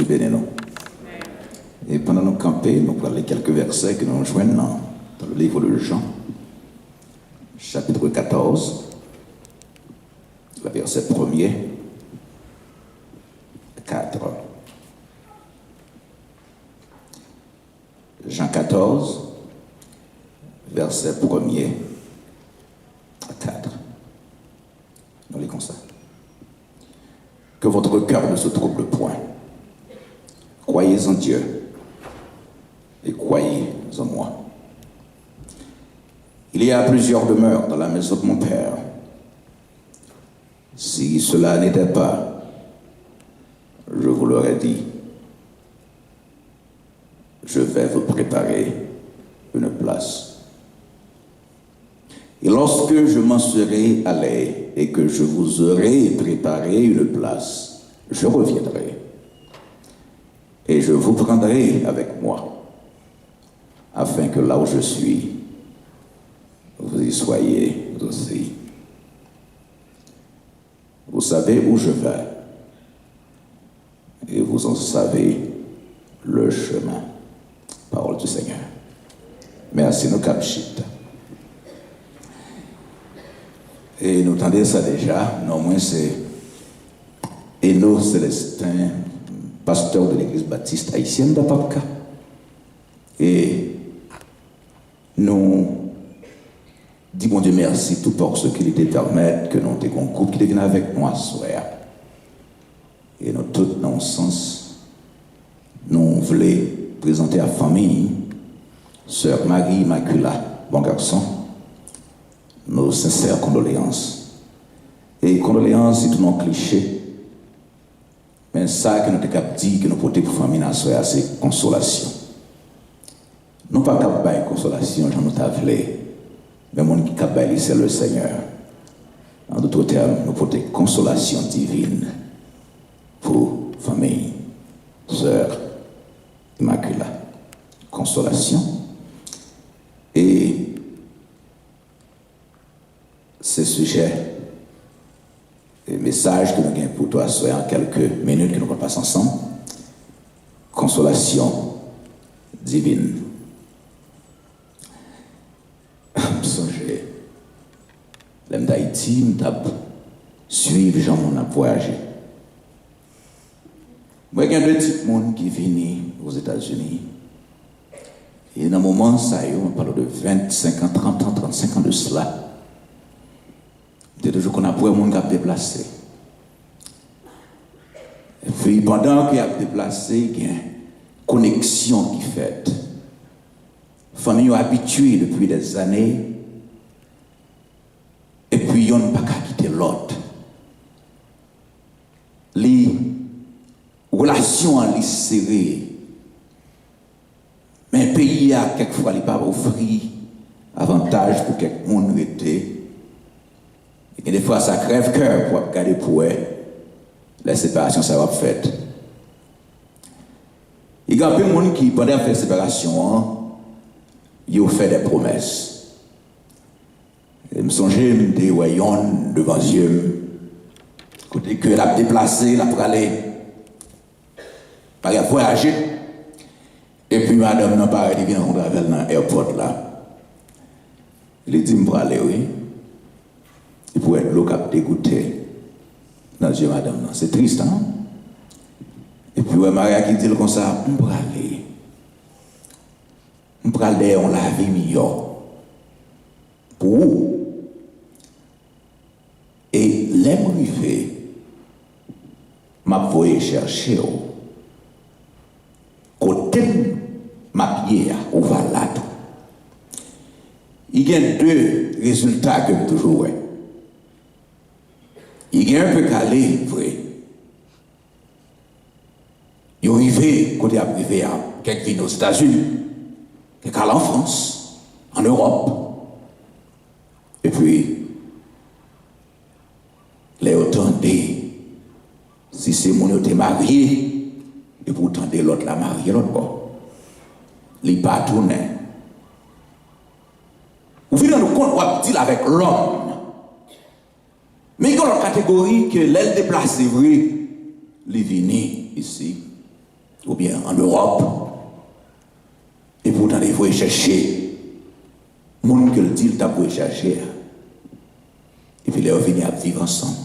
Dieu bénit nous. Et pendant nous camper, nous allons lire quelques versets que nous joignent dans le livre de Jean, chapitre 14, le verset 1er, 4. Jean 14, verset 1er, 4. Nous lisons ça. Que votre cœur ne se trouble point. Croyez en Dieu et croyez en moi. Il y a plusieurs demeures dans la maison de mon Père. Si cela n'était pas, je vous l'aurais dit. Je vais vous préparer une place. Et lorsque je m'en serai allé et que je vous aurai préparé une place, je reviendrai et je vous prendrai avec moi, afin que là où je suis, vous y soyez aussi. Vous savez où je vais et vous en savez le chemin. Parole du Seigneur. Merci, nous capchit. Et nous entendons ça déjà, non moins c'est Eno Célestin, pasteur de l'église baptiste haïtienne d'Apapka. Et nous disons Dieu merci tout pour ce qu'il était permettre que nous ayons un groupe qui devient avec moi ce soir. Et nous tous dans le sens, nous voulons présenter à la famille, sœur Marie Immacula, bon garçon, nos sincères condoléances. Et condoléances, c'est tout non cliché. Mais ça que nous avons dit que nous portons pour la famille, c'est consolation. Nous ne pouvons pas faire consolation, j'en ai voulu. Mais mon qui a c'est le Seigneur. En d'autres termes, nous portons consolation divine pour la famille, sœur Immacula. Consolation. Et ce sujet, le message que nous avons pour toi, soit en quelques minutes que nous passons ensemble. Consolation divine. Songez, l'homme d'Haïti, nous avons suivi Jean, on a voyagé. Moi, il y a deux types de monde qui viennent aux États-Unis. Et dans un moment, ça y est, on parle de 25 ans, 30 ans, 35 ans de cela. C'est toujours qu'on a pour un monde qui a déplacé. Et puis pendant qu'il a déplacé, il y a une connexion qui fait. Les familles sont habituées depuis des années. Et puis ils n'ont pas qu'à quitter l'autre. Les relations sont serrées. Mais un pays a quelquefois pas offert avantage pour quelques monde était. Et des fois, ça crève cœur pour regarder pour eux. La séparation, ça va faire. Il y a plein de monde qui, pendant la séparation, ils ont fait des promesses. Je me songeais, je me voyons devant Dieu. Côté que l'a déplacé, l'a aller, par voyager. Et puis, madame n'a pas arrivé dans l'aéroport là. Il dit, je vais aller, oui. Il pourrait être l'eau qui a dégoûté dans Dieu, madame. C'est triste, hein? Et puis, Maria qui dit comme ça, on va aller. On va aller, on la vie meilleure. Pour où? Et l'aime arrivé, m'a voyé chercher côté ma pierre au valade. Il y a deux résultats que je toujours. Il y a un peu calé, vrai. Il est arrivé, côté arrivé à quelques villes aux États-Unis, quelques en France, en Europe. Et puis, les entendez, si c'est mon été marié, et vous entendez l'autre la mariée, l'autre bord. Les pas tourner. Vous venez nous compte, on dit avec l'homme. Mais il y a une catégorie que l'aile déplacée, vrai, les venir ici. ou bien en Europe, et pourtant il faut chercher, le monde que le dit, il t'a pour chercher, et puis ils venir à vivre ensemble.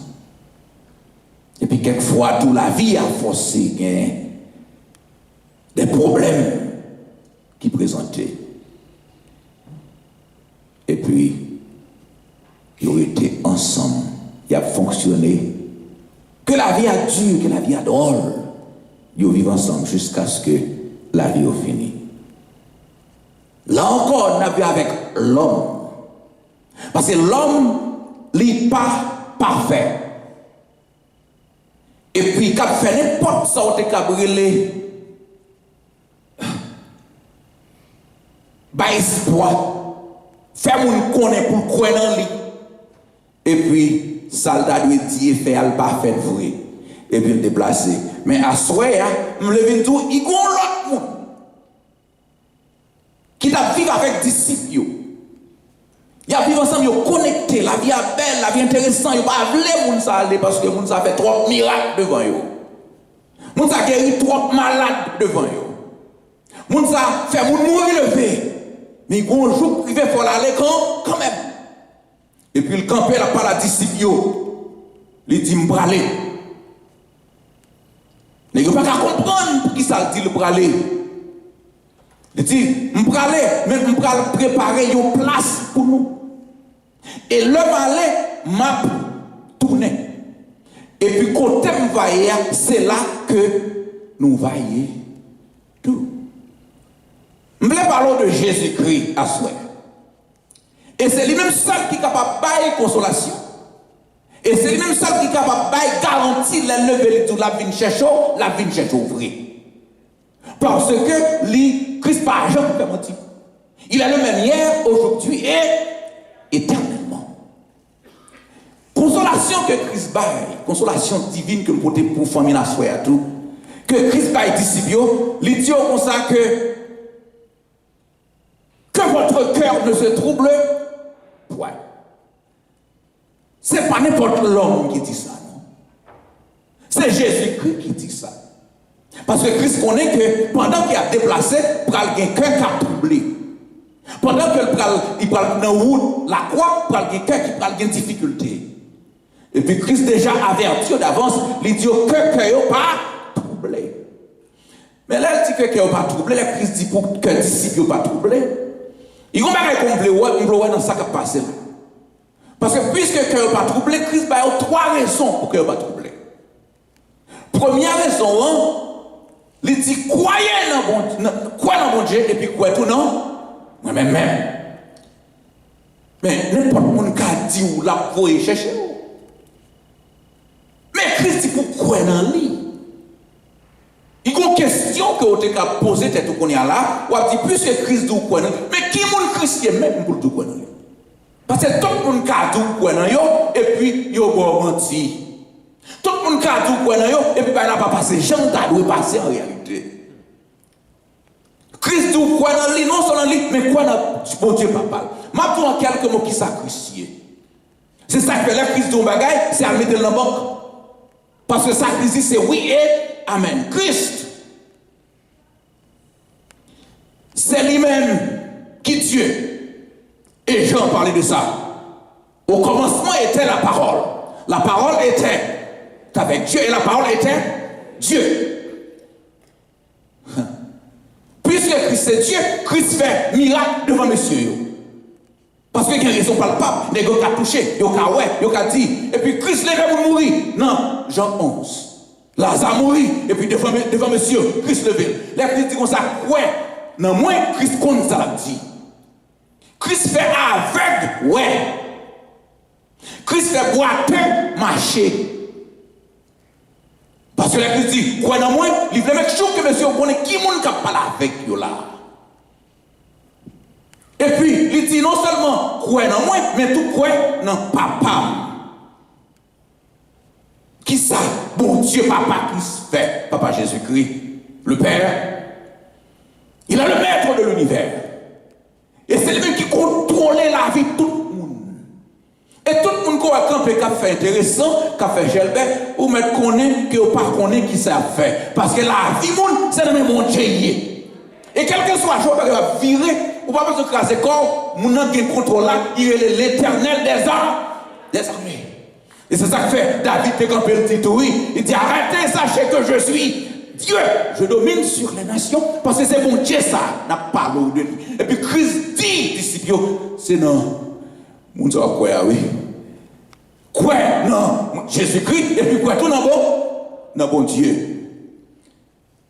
Et puis quelquefois, toute la vie a forcé des problèmes qui présentaient. Et puis, ils ont été ensemble, ils ont fonctionné. Que la vie a duré, que la vie a drôle. Ils vivent ensemble jusqu'à ce que la vie ait fini. Là encore, on a vu avec l'homme. Parce que l'homme n'est pas parfait. Et puis, quand il fait n'importe ça, on est brûlé. Bah, espoir. Faire mon connaît pour croire dans lui. Et puis, soldat lui dit, fait al pas fait vrai. Et puis, il déplacé. Mais à ce moment-là, je me lève tout, il y a l'autre monde qui t'a vécu avec disciples. Ils vivent ensemble, ils connectés, la vie est belle, la vie est intéressante, ils ne peuvent pas les gens aller parce que les gens fait trop miracles devant eux. Les gens guéri trop malades devant eux. Les gens fait mourir lever. Mais il y a un jour qui faut aller quand même. Et puis il campait là par la disciple. Il dit m'braler. Mais il ne peut pas comprendre pour qui ça dit le braler. Il dit m'braler, mais m'braler préparer une place pour nous. Et le balai m'a tourné. Et puis côté m'vailler, c'est là que nous vaillons tout. Je voulais parler de Jésus-Christ à soi. Et c'est lui-même seul qui est capable de bailler consolation. Et c'est lui-même seul qui est capable de bailler garantie la levée de la vie chercher, la vie chercher ouvrir. Parce que lui, Christ par jamais fait mentir. Il est le même hier, aujourd'hui et éternellement. Consolation que Christ baille, consolation divine que nous portons pour famille à soi à tout, que Christ baille disciple, il dit comme ça que votre cœur ne se trouble point. Ce n'est pas n'importe l'homme qui dit ça, non. C'est Jésus-Christ qui dit ça. Parce que Christ connaît que pendant qu'il a déplacé, il a un cœur qui a troublé. Pendant qu'il parle dans la route, la croix, il a un cœur qui a une difficulté. Et puis Christ déjà averti d'avance, il dit que le cœur n'est pas troublé. Mais là, il dit que le cœur n'est pas troublé, là, Christ dit pour que le disciple n'est pas troublé. Il y a un complet dans ça qui a passé là. Parce que puisque le cœur n'est pas troublé, Christ a trois raisons pour que le cœur n'est pas troublé. Première raison, il dit croyez dans mon Dieu et puis croyez tout non, moi-même. Mais n'importe monde qui a dit ou l'a pour chercher. Mais Christ dit pour croire dans lui. Il y a une question que vous avez posée, tête qu'on y a là, ou a dit puisque Christ dit croire dans lui. Mais qui est mon chrétien même pour le croire dans lui? Parce que tout le monde a dit croire dans lui et puis il a menti. Tout le monde a dit croire dans lui et puis il n'a pas passé. Jean doit passer en réalité. Christ dit croire dans lui, non seulement lui, mais croire dans mon Dieu papa. Maintenant, quelques mots qui sacrifient. C'est ça que là, Christ dit bagaille, c'est à mettre dans la banque. Parce que ça Christ dit c'est oui et amen. Christ, c'est lui-même qui est Dieu. Et Jean parlait de ça. Au commencement était la parole. La parole était avec Dieu et la parole était Dieu. Puisque Christ est Dieu, Christ fait miracle devant monsieur. Parce qu'il y a une raison palpable. Les gens qui touché, ils ont dit. Et puis Christ lève pour mourir. Non, Jean 11. Lazare mourit. Et puis devant monsieur, Christ levé. Les Christ dit comme ça, ouais. Non, moi, Christ compte ça dit. Christ fait aveugle, ouais. Christ fait boiteux, marcher. Parce que la Christ dit, quoi dans moi, il veut mettre chaud que monsieur connaît qui monde qui parle avec vous là. Et puis, il dit non seulement quoi dans moi, mais tout quoi dans papa. Qui ça? Bon Dieu, papa qui se fait, papa Jésus-Christ, le Père. Il est le maître de l'univers. Et c'est lui-même qui contrôle la vie de tout le monde. Et tout le monde qui a campé camper, qu'a fait intéressant, qu'a fait Gelbert, ou mettre connaît que ou pas connaît qui ça fait. Parce que la vie, c'est le même monde. Et quel que soit le jour, il va virer, ou pas besoin de craser corps, mon nom qui contrôle là, il est l'éternel des armées. Et c'est ça que fait David de camper le titre, oui. Il dit arrêtez, sachez que je suis Dieu. Je domine sur les nations parce que c'est mon Dieu ça, n'a pas l'eau de lui. Et puis Christ dit, disciples, c'est non. Mon Dieu, quoi, oui. Quoi, non. Jésus-Christ, et puis quoi, tout non, bon Dieu.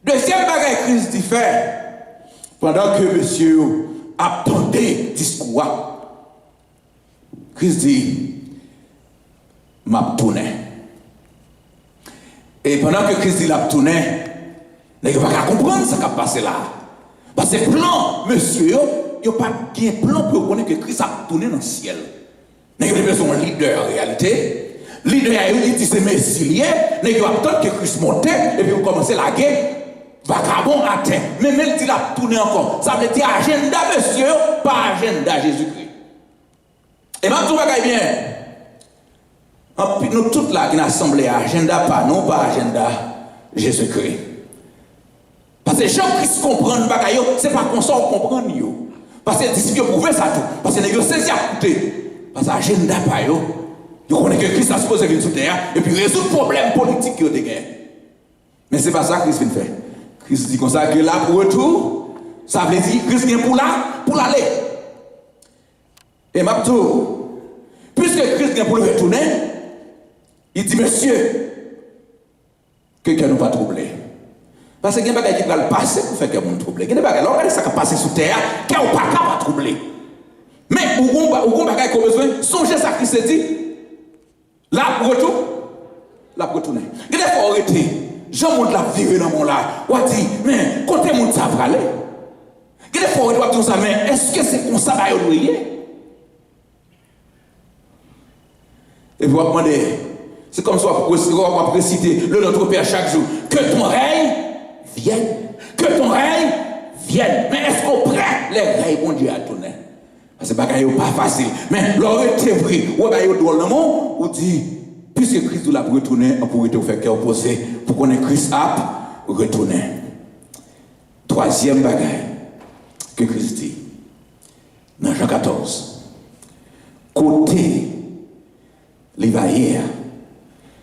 Deuxième bagage Christ dit fait, pendant que monsieur attendait discours, Christ dit, m'a tourné. Et pendant que Christ dit l'a tourné, il ne va pas comprendre ce qui a passé là. Parce que plan, monsieur, il n'y a pas de plan pour connaître que Christ a tourné dans le ciel. Il y a besoin d'un leader en réalité. Leader, il dit c'est messilier, il y a attendre que Christ monte, et puis vous commencez la guerre. Vagabond atteint. Mais même s'il a tourné encore, ça veut dire agenda, monsieur, pas agenda Jésus-Christ. Et maintenant, tout va bien. Nous tous là qui nous assemblés agenda pas non pas agenda Jésus-Christ. Parce que les gens qui comprennent pas c'est pas comme ça on comprend yo. Parce que disciples prouver ça tout. Parce que les saisi à écouter. Parce que agenda pas yo. Yo connaît que Christ a supposé venir sur terre et puis résoudre le problème politique qui est gagné. Mais c'est pas ça que Christ vient faire. Christ dit comme ça que là pour retour, ça veut dire Christ vient pour l'aller. Et maintenant, puisque Christ vient pour le retourner, il dit, monsieur, que nous pas troubler. Parce que il y a des gens qui vont passer pour faire que nous troubler. Il y a des gens qui vont passer sous terre, qui ne pas capable de troubler. Mais, où on va besoin, songez ça qui se dit, là, pour retour, là, pour retourner. Il y a des fois, arrêter. Jean-Monde l'a viré dans mon là. On dit, mais, quand est-ce que ça va aller? Il y a des fois, on doit dire ça, mais est-ce que c'est comme ça que vous voyez? Et vous demandez, c'est comme ça qu'on va préciter le notre Père chaque jour. Que ton règne vienne. Que ton règne vienne. Mais est-ce qu'on prête les règnes bon Dieu à tourner? Parce que ce n'est pas facile. Mais l'aurait été pris. Ou bien il doit le mot. Ou dit, puisque Christ l'a retourné, on pourrait te faire cœur posé pour qu'on ait Christ à retourner. Troisième bagaille que Christ dit. Dans Jean 14. Côté les vaillants.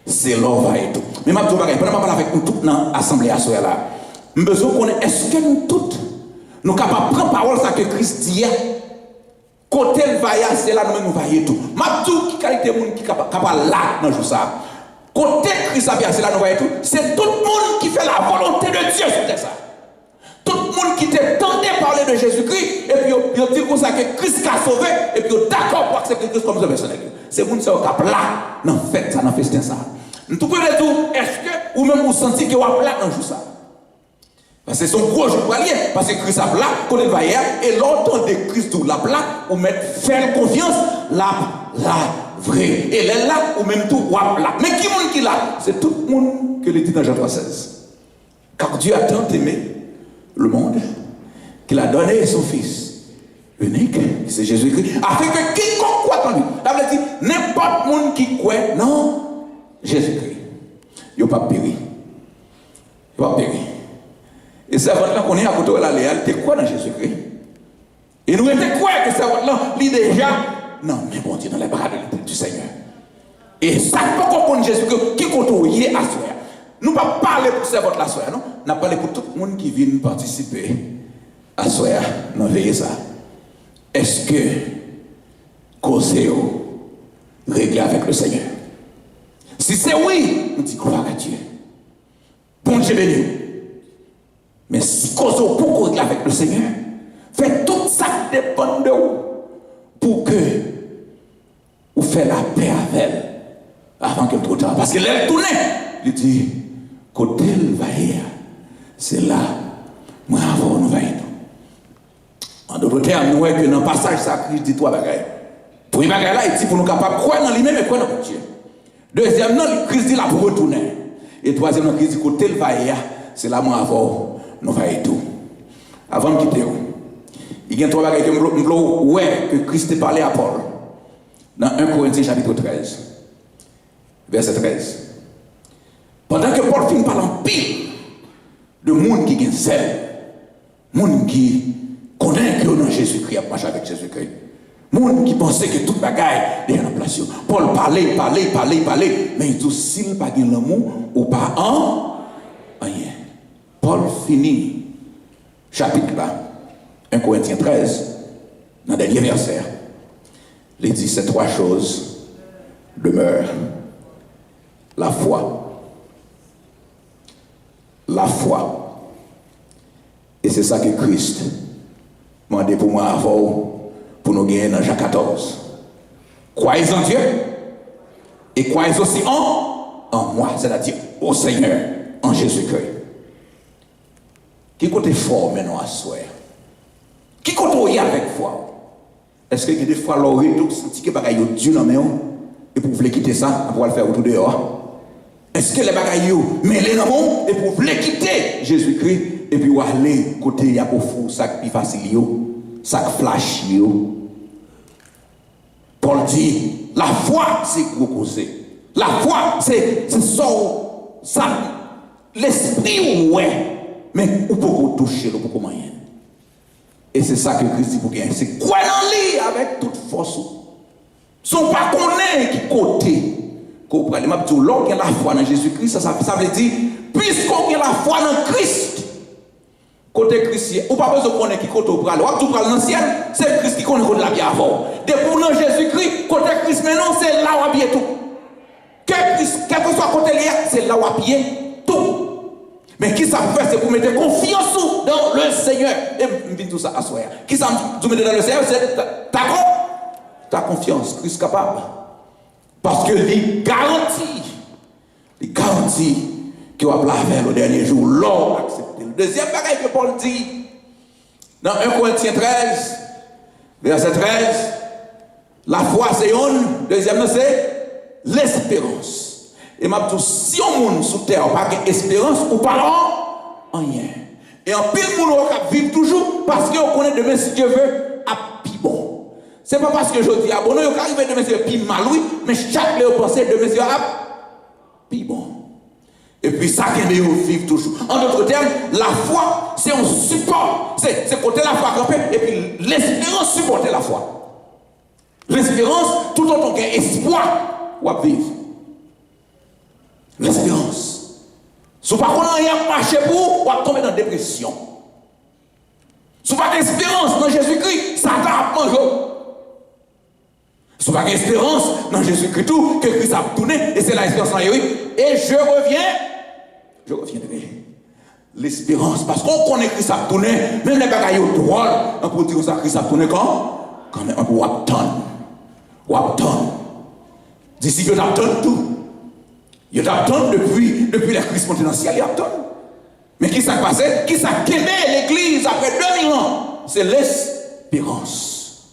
C'est l'ova et tout. Mais je vais vous pendant que je avec nous tous dans l'assemblée à ce là. Je veux besoin de connaître, est-ce que nous tous, nous sommes capables de prendre parole ça que Christ dit, côté le vaillant, c'est là nous vaillons tout. Je veux qui qualité de monde qui est capable là dans le jour ça. Côté Christ c'est là nous vaillons tout. C'est tout le monde qui fait la volonté de Dieu sur ça. Tout le monde qui t'entendait parler de Jésus-Christ, et puis il dit comme ça que Christ a sauvé, et puis d'accord pour accepter Christ comme sauveur personnel. C'est le monde qui est capable là, dans fête ça, dans festin ça. Tout peut dire, est-ce que, ou même vous sentez que vous êtes là dans jour ça? Parce que c'est son gros jour lié, parce que Christ a là, qu'on est vaillant, et l'entend de Christ tout là, ou mettre faire confiance, là, vrai. Et là, ou même tout, là. Mais qui est qui là? C'est tout le monde que le dit dans Jean 3,16. Car Dieu a tant aimé le monde qu'il a donné son Fils unique, c'est Jésus-Christ, afin que quiconque croit en lui, ça veut dire n'importe monde qui croit, non, Jésus-Christ, il n'a pas péri. Il n'a pas péri. Et c'est avant qu'on est à côté de la réalité, quoi dans Jésus-Christ? Et nous étions quoi que c'est avant là, il déjà, non, mais bon Dieu, dans les bras du Seigneur. Et ça, pas comprendre Jésus-Christ, qui contrôle à soi. Nous ne pas parler pour ce vote la soirée, non? Nous avons parlé pour tout le monde qui vient participer à soirée. Nous veillons ça. Est-ce que causer régler avec le Seigneur? Si c'est oui, nous disons gloire à Dieu. Bon Dieu béni. Mais si causer pour régler avec le Seigneur, faites tout ça qui dépend de vous pour que vous fassiez la paix avec elle avant que trop tard. Parce que l'elle tourne, il dit, côté le vaillant, c'est là, moi avant nous vaillons. En d'autres termes, nous voyons que dans le passage, ça Christ dit trois bagailles. Pour une bagaille là, il dit pour nous capables de croire dans lui-même et croire dans Dieu. Deuxième, non, Christ dit là pour retourner. Et troisième, Christ dit côté le vaillant, c'est là, moi avant nous vaillons tout. Avant de quitter, il y a trois bagailles que Christ a parlé à Paul. Dans 1 Corinthiens chapitre 13. verset 13. Pendant que Paul finit par en pile de monde qui est zèle, monde qui connaît que dans Jésus-Christ, a marché avec Jésus-Christ. Monde qui pensait que toute bagaille est en place. Paul parlait, mais il dit s'il pas gain l'amour ou pas en rien. Paul finit chapitre là, 1 Corinthiens 13, dans le dernier verset. Il dit ces trois choses demeurent. La foi. Et c'est ça que Christ m'a demandé pour moi avant, pour nous gagner dans Jean 14. Croyez en Dieu et croyez aussi en moi, c'est-à-dire au Seigneur, en Jésus-Christ. Qui côté fort maintenant à soi? Qui côté avec foi? Est-ce que des fois l'aurait tout senti que bagaille yo Dieu dans main et pour voulez quitter ça pour le faire autour dehors? Est-ce que les bagailles yo mêlés dans monde et pour voulez quitter Jésus-Christ et puis aller côté y a pour fou ça plus facile yo, ça flash yo? Paul dit la foi c'est gros causé. La foi c'est ça l'esprit ouais mais ou pour toucher le pour moyen. Et c'est ça que Christ dit pour gagner. C'est quoi dans lui avec toute force. Son pas connaît qui côté. Comprenez, m'a dit l'homme qui a la foi dans Jésus-Christ, ça veut dire puisqu'on a la foi dans Christ. Côté Christ, ou pas besoin de connaître qui côté pour aller. Ou tout parle dans le ciel, c'est Christ qui connaît côté la vie avant. Depuis dans Jésus-Christ, côté Christ maintenant, c'est là où habiller tout. Quel que soit côté lié, c'est là où habiller tout. Mais qui ça fait, c'est pour mettre confiance dans le Seigneur. Et je dis tout ça à soi. Qui ça vous mettez dans le Seigneur, c'est ta confiance. Christ capable. Parce que il garantit qu'il va laver le dernier jour. L'homme accepté. Le deuxième bagage que Paul dit, dans 1 Corinthiens 13, verset 13, la foi c'est une, deuxième c'est l'espérance. Et m'a dit, si on monde sous terre pas d'espérance ou pas en rien. Et en pile monde vivre toujours parce qu'on connaît demain si Dieu veut à pi bon. C'est pas parce que je dis à bon, on arrive demain c'est pi mal oui, mais chaque fois penser demain c'est à pi bon. Et puis ça qui est vivre toujours. En d'autres termes, la foi c'est un support, c'est côté la foi camper et puis l'espérance supporter la foi. L'espérance tout autant qu'un espoir ou à vivre. L'espérance. Si vous n'avez pas marché pour, vous allez tomber dans la dépression. Si vous n'avez pas d'espérance dans Jésus-Christ, ça va manger. Si vous n'avez pas d'espérance dans Jésus-Christ, tout, que Christ a tourné, et c'est l'espérance dans lui. Et je reviendrai. L'espérance, parce qu'on connaît Christ a tourné, même les bagailles drôles, on peut dire ça, Christ a tourné quand même, on peut attendre. D'ici que j'attends tout. Il attend depuis la crise montée dans le ciel, il attend. Mais qui s'est passé? Qui s'est quémé l'église après 2000 ans? C'est l'espérance.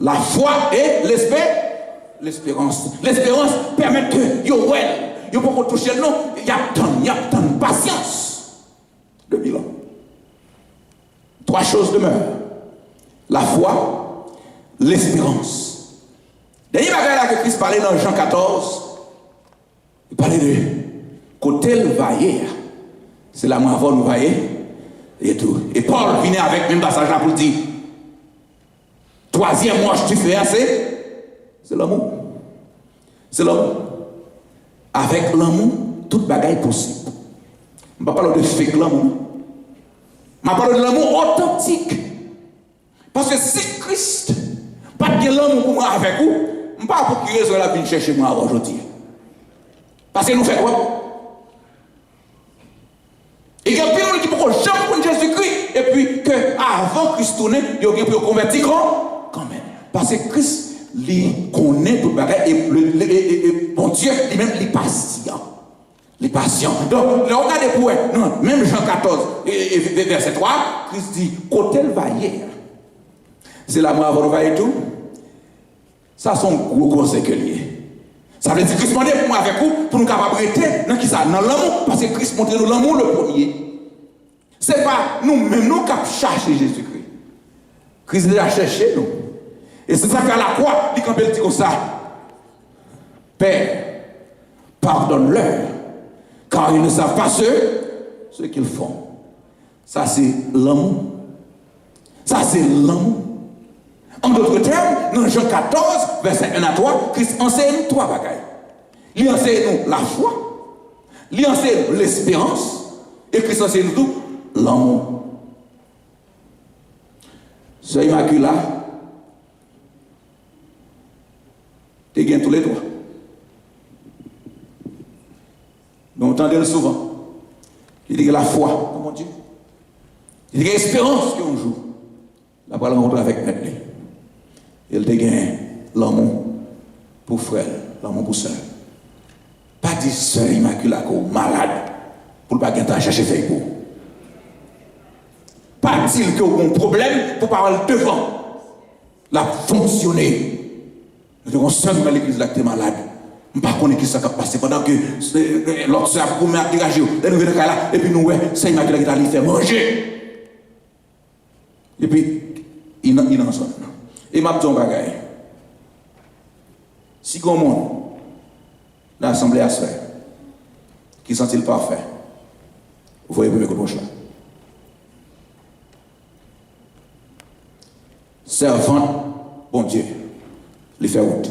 La foi et l'espérance. L'espérance permet que yo peut toucher le nom, il attend patience. 2000 ans. Trois choses demeurent. La foi, l'espérance. Dernier bagage là que Christ parlait dans Jean 14. Il parlait de côté le vaillé. C'est là où avant nous vaillé. Et tout. Et Paul venait avec même passage là pour dire troisième mois je fais c'est l'amour. C'est l'amour. Avec l'amour, toute bagaille possible. Je ne parle pas de fake l'amour. Je parle de l'amour authentique. Parce que si Christ pas de l'amour pour moi avec vous, je ne parle pas pour qu'il raison la vie chercher moi aujourd'hui. Parce que nous faisons quoi? Et il y a plein de gens qui peuvent jamais prendre Jésus-Christ et puis qu'avant Christ tourne, il y a pu convertir quand même. Parce que Christ il connaît tout le bagage et bon Dieu lui-même il est patient. Les patients. Donc, là, regardez pour non, même Jean 14, verset 3, Christ dit, côté le vaillé. C'est là, moi, avant le vaillé tout. Ça, sont gros conseils que lié. Ça veut dire Christ demandait pour moi avec vous, pour nous capables de dans qui ça, dans l'amour, parce que Christ montre nous l'amour le premier. C'est pas nous-mêmes, nous qui cherchons Jésus-Christ. Christ a cherché nous. Et c'est ça qu'à la croix, il dit comme ça. Père, pardonne-leur, car ils ne savent pas ce qu'ils font. Ça, c'est l'amour. Ça, c'est l'amour. En d'autres termes, dans Jean 14, verset 1 à 3, Christ enseigne trois bagailles. Il enseigne nous la foi, il enseigne l'espérance, et Christ enseigne tout l'amour. Sœur Immaculée, tu gagnes tous les trois. Nous entendons souvent. Il dit que la foi, oh mon Dieu. Il dit que l'espérance qu'on joue. La parole rencontre avec maintenant. Il te gagne l'amour pour frère, l'amour pour soeur. Pas dire sœur Immaculée qu'on malade pour ne pas gagner à chercher faire pour. Pas dire que vous avez un problème pour parler devant. La fonctionner. Nous avons seul dans l'église là qui est malade. Je ne sais pas qui s'est passé pendant que l'autre soeur a commencé à dégager. Et puis nous, c'est Immaculée qui a fait manger. Et puis, il en sort. Et m'a dit un bagage. Si grand monde dans l'assemblée à soi qui sent-il parfait, vous voyez le premier là. Servant, bon Dieu, les faire route.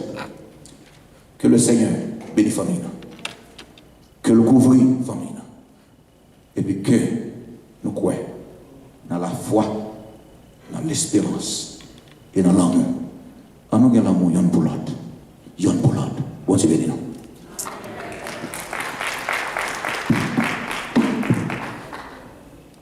Que le Seigneur bénisse famille. Que le couvre famille. Et puis que nous croyons dans la foi, dans l'espérance et dans l'amour. En nous, il y a l'amour, il y a une boulade. Il y a une boulade. Bon Dieu bénisse.